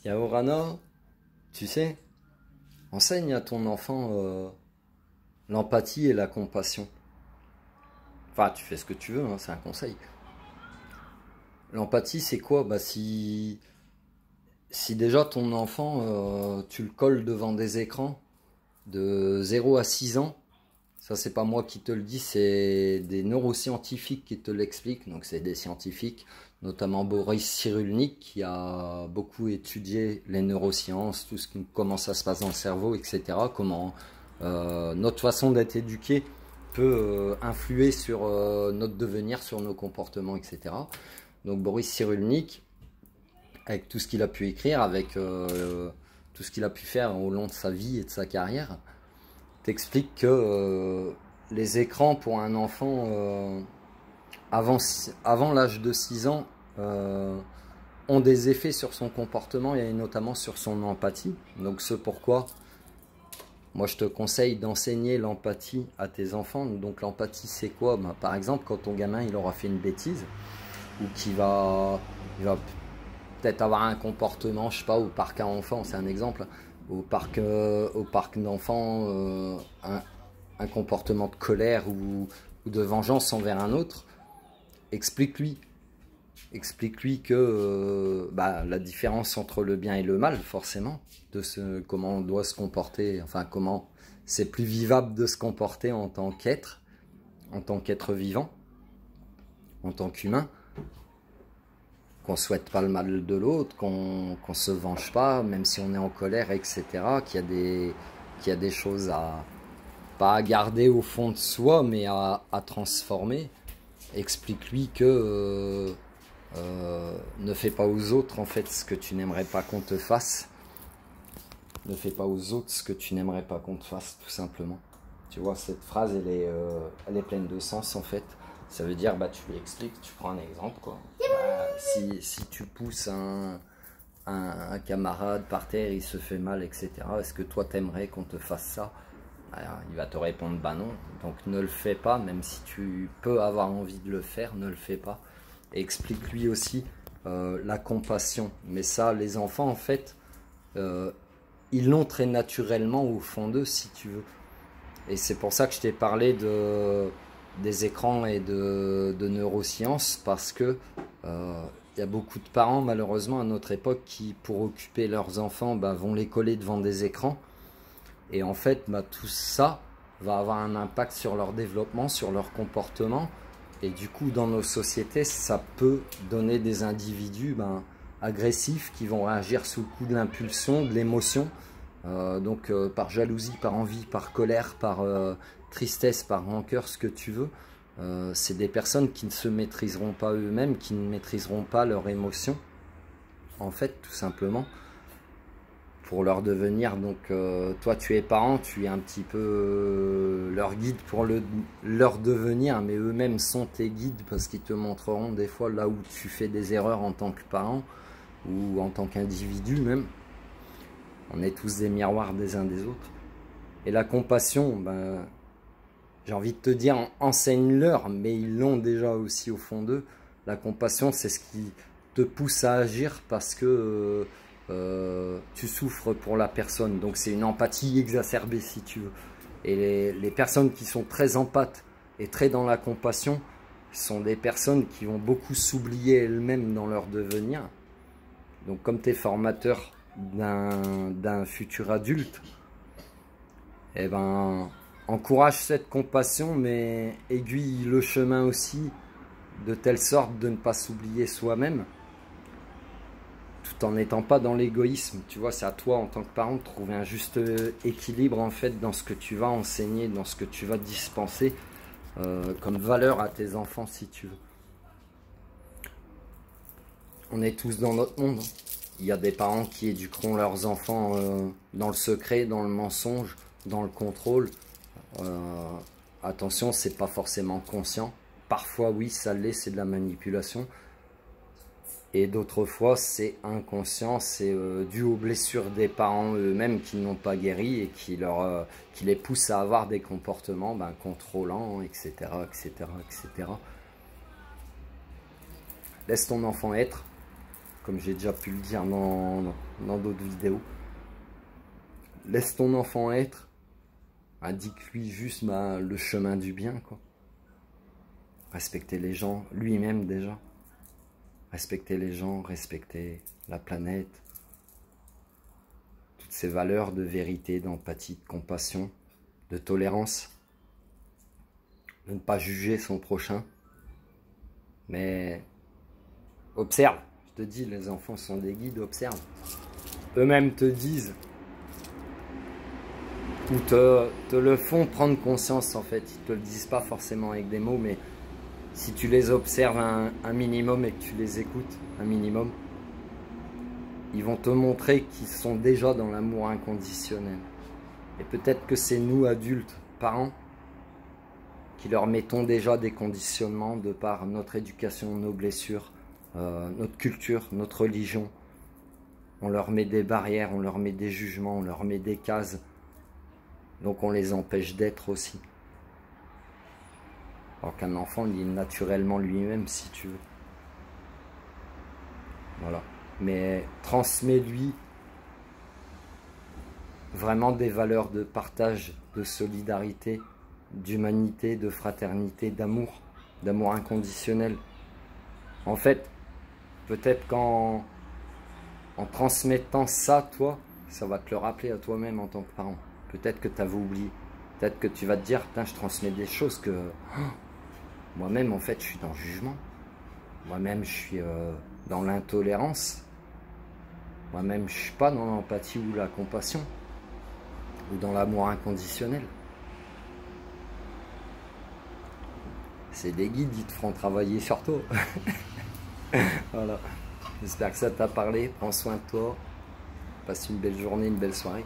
Yaorana, tu sais, enseigne à ton enfant l'empathie et la compassion. Enfin, tu fais ce que tu veux, hein, c'est un conseil. L'empathie, c'est quoi? Bah, si déjà ton enfant, tu le colles devant des écrans de 0 à 6 ans, ça c'est pas moi qui te le dis, c'est des neuroscientifiques qui te l'expliquent, donc c'est des scientifiques, notamment Boris Cyrulnik qui a beaucoup étudié les neurosciences, comment ça se passe dans le cerveau, etc. Comment notre façon d'être éduqué peut influer sur notre devenir, sur nos comportements, etc. Donc Boris Cyrulnik, avec tout ce qu'il a pu écrire, avec tout ce qu'il a pu faire au long de sa vie et de sa carrière, t'explique que les écrans pour un enfant avant l'âge de 6 ans ont des effets sur son comportement et notamment sur son empathie. Donc c'est pourquoi moi je te conseille d'enseigner l'empathie à tes enfants. Donc l'empathie c'est quoi? Bah, par exemple quand ton gamin il aura fait une bêtise ou il va peut-être avoir un comportement, je sais pas, au parc à enfants, c'est un exemple, au parc d'enfants, un comportement de colère ou de vengeance envers un autre, explique-lui que bah, la différence entre le bien et le mal, forcément, comment on doit se comporter, enfin comment c'est plus vivable de se comporter en tant qu'être vivant, en tant qu'humain, qu'on souhaite pas le mal de l'autre, qu'on se venge pas, même si on est en colère, etc. Qu'il y a des choses pas à garder au fond de soi, mais à transformer. Explique-lui que ne fais pas aux autres en fait ce que tu n'aimerais pas qu'on te fasse. Ne fais pas aux autres ce que tu n'aimerais pas qu'on te fasse, tout simplement. Tu vois, cette phrase, elle est pleine de sens en fait. Ça veut dire, bah, tu lui expliques, tu prends un exemple, quoi. Bah, si tu pousses un camarade par terre, il se fait mal, etc. Est-ce que toi, t'aimerais qu'on te fasse ça? Alors, il va te répondre, bah non. Donc ne le fais pas, même si tu peux avoir envie de le faire, ne le fais pas. Et explique-lui aussi la compassion. Mais ça, les enfants, en fait, ils l'ont très naturellement au fond d'eux, si tu veux. Et c'est pour ça que je t'ai parlé des écrans et de neurosciences, parce que y a beaucoup de parents, malheureusement, à notre époque, qui, pour occuper leurs enfants, bah, vont les coller devant des écrans. Et en fait, bah, tout ça va avoir un impact sur leur développement, sur leur comportement. Et du coup, dans nos sociétés, ça peut donner des individus agressifs qui vont réagir sous le coup de l'impulsion, de l'émotion. Donc par jalousie, par envie, par colère, par tristesse, par rancœur, ce que tu veux. C'est des personnes qui ne se maîtriseront pas eux-mêmes, qui ne maîtriseront pas leurs émotions. En fait, tout simplement, pour leur devenir. Donc toi, tu es parent, tu es un petit peu leur guide pour leur devenir, mais eux-mêmes sont tes guides parce qu'ils te montreront des fois là où tu fais des erreurs en tant que parent ou en tant qu'individu même. On est tous des miroirs des uns des autres. Et la compassion, ben, j'ai envie de te dire, enseigne-leur, mais ils l'ont déjà aussi au fond d'eux. La compassion, c'est ce qui te pousse à agir parce que tu souffres pour la personne. Donc c'est une empathie exacerbée, si tu veux. Et les personnes qui sont très empathes et très dans la compassion sont des personnes qui vont beaucoup s'oublier elles-mêmes dans leur devenir. Donc comme tu es formateur d'un futur adulte, eh ben, encourage cette compassion, mais aiguille le chemin aussi, de telle sorte de ne pas s'oublier soi-même, tout en n'étant pas dans l'égoïsme. Tu vois, c'est à toi en tant que parent de trouver un juste équilibre en fait dans ce que tu vas enseigner, dans ce que tu vas dispenser comme valeur à tes enfants, si tu veux. On est tous dans notre monde. Il y a des parents qui éduqueront leurs enfants dans le secret, dans le mensonge, dans le contrôle. Attention, c'est pas forcément conscient. Parfois, oui, ça l'est, c'est de la manipulation. Et d'autres fois, c'est inconscient, c'est dû aux blessures des parents eux-mêmes qui n'ont pas guéri et qui les poussent à avoir des comportements contrôlants, etc., etc., etc. Laisse ton enfant être. comme j'ai déjà pu le dire dans d'autres vidéos. Laisse ton enfant être, indique-lui juste le chemin du bien, quoi. Respecter les gens, lui-même déjà. Respecter les gens, respecter la planète. Toutes ces valeurs de vérité, d'empathie, de compassion, de tolérance. De ne pas juger son prochain. Mais observe. Je te dis, les enfants sont des guides, observe. Eux-mêmes te disent, ou te le font prendre conscience en fait. Ils te le disent pas forcément avec des mots, mais si tu les observes un minimum et que tu les écoutes un minimum, ils vont te montrer qu'ils sont déjà dans l'amour inconditionnel. Et peut-être que c'est nous adultes, parents, qui leur mettons déjà des conditionnements de par notre éducation, nos blessures, notre culture, notre religion. On leur met des barrières, on leur met des jugements, on leur met des cases. Donc on les empêche d'être aussi. Alors qu'un enfant, il est naturellement lui-même, si tu veux. Voilà. Mais transmets-lui vraiment des valeurs de partage, de solidarité, d'humanité, de fraternité, d'amour inconditionnel. En fait, peut-être qu'en transmettant ça, toi, ça va te le rappeler à toi-même en tant que parent. Peut-être que tu avais oublié. Peut-être que tu vas te dire, putain, je transmets des choses que moi-même, en fait, je suis dans le jugement. Moi-même, je suis dans l'intolérance. Moi-même, je ne suis pas dans l'empathie ou la compassion. Ou dans l'amour inconditionnel. C'est des guides, ils te feront travailler sur toi. Voilà. J'espère que ça t'a parlé. Prends soin de toi. Passe une belle journée, une belle soirée.